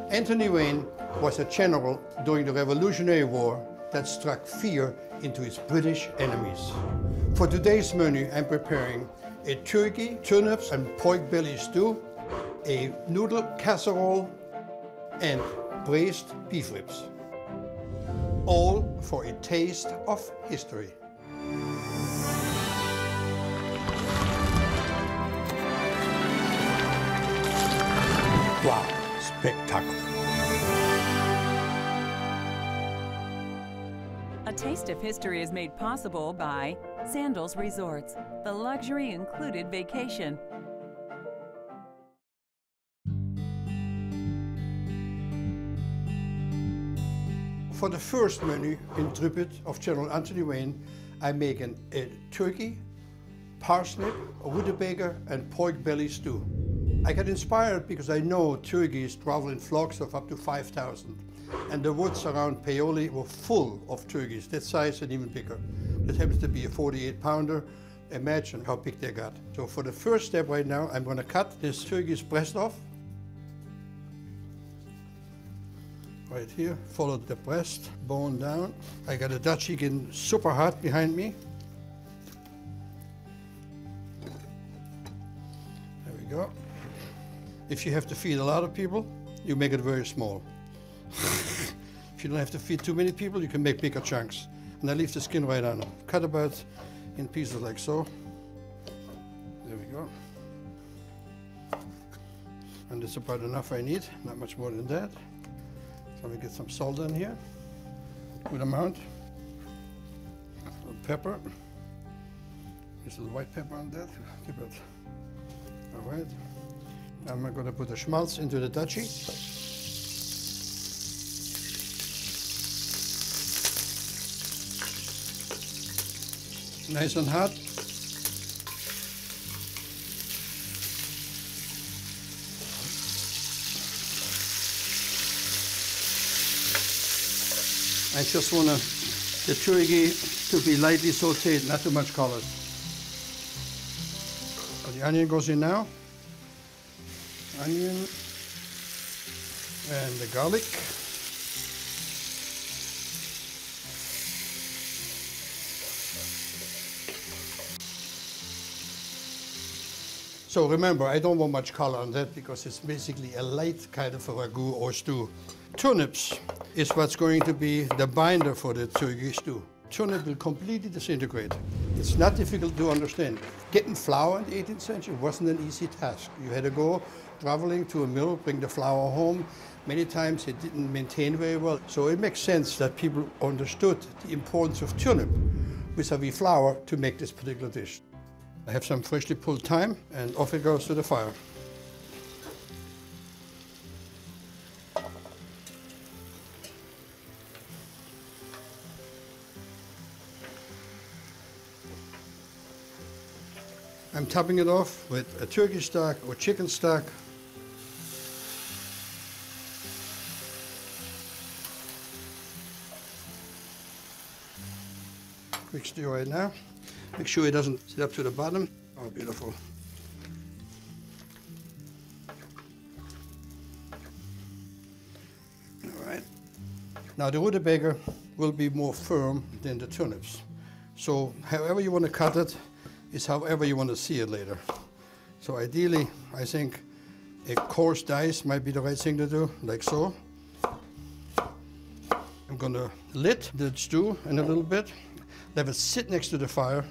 Anthony Wayne was a general during the Revolutionary War that struck fear into his British enemies. For today's menu, I'm preparing a turkey, turnips and pork belly stew, a noodle casserole, and braised beef ribs. All for a taste of history. Wow, spectacular. A taste of history is made possible by Sandals Resorts, the luxury included vacation. For the first menu in tribute of General Anthony Wayne, I make a turkey, parsnip, rutabaga, and pork belly stew. I got inspired because I know turkeys travel in flocks of up to 5,000. And the woods around Paoli were full of turkeys, that size and even bigger. This happens to be a 48-pounder. Imagine how big they got. So for the first step right now, I'm going to cut this turkey's breast off. Right here, follow the breast, bone down. I got a Dutch chicken super hot behind me. There we go. If you have to feed a lot of people, you make it very small. If you don't have to feed too many people, you can make bigger chunks. And I leave the skin right on them. Cut about in pieces like so. There we go. And that's about enough I need, not much more than that. So we get some salt in here, good amount. A little pepper. Just a little white pepper on that. Keep it. All right. Now I'm going to put the schmaltz into the Dutchie. Nice and hot. I just want the turkey to be lightly sauteed, not too much color. So the onion goes in now. Onion and the garlic. So remember, I don't want much color on that because it's basically a light kind of a ragu or stew. Turnips is what's going to be the binder for the turkey stew. Turnip will completely disintegrate. It's not difficult to understand. Getting flour in the 18th century wasn't an easy task. You had to go traveling to a mill, bring the flour home. Many times it didn't maintain very well. So it makes sense that people understood the importance of turnip vis-a-vis flour to make this particular dish. I have some freshly pulled thyme, and off it goes to the fire. I'm topping it off with a turkey stock or chicken stock. Quick stir right now. Make sure it doesn't sit up to the bottom. Oh, beautiful. All right. Now the rutabaga will be more firm than the turnips. So however you want to cut it is however you want to see it later. So ideally, I think a coarse dice might be the right thing to do, like so. I'm going to lid the stew in a little bit. Let it sit next to the fire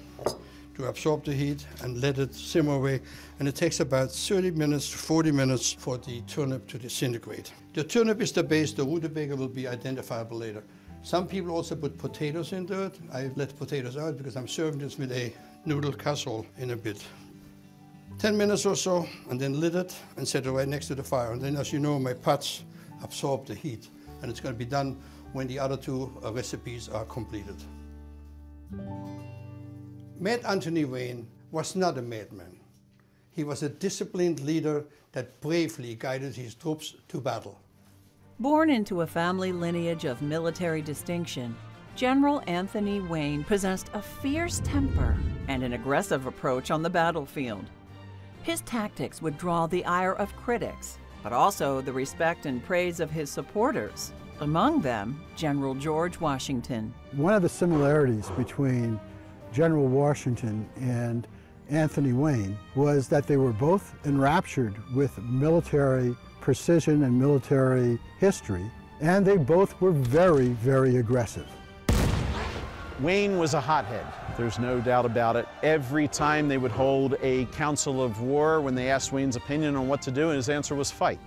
to absorb the heat and let it simmer away. And it takes about 30 minutes to 40 minutes for the turnip to disintegrate. The turnip is the base, the rutabaga will be identifiable later. Some people also put potatoes into it. I let potatoes out because I'm serving this with a noodle casserole in a bit. 10 minutes or so, and then lid it and set it right next to the fire. And then, as you know, my pots absorb the heat. And it's going to be done when the other two recipes are completed. Mad Anthony Wayne was not a madman. He was a disciplined leader that bravely guided his troops to battle. Born into a family lineage of military distinction, General Anthony Wayne possessed a fierce temper and an aggressive approach on the battlefield. His tactics would draw the ire of critics, but also the respect and praise of his supporters, among them General George Washington. One of the similarities between General Washington and Anthony Wayne was that they were both enraptured with military precision and military history, and they both were very, very aggressive. Wayne was a hothead, there's no doubt about it. Every time they would hold a council of war, when they asked Wayne's opinion on what to do, his answer was fight.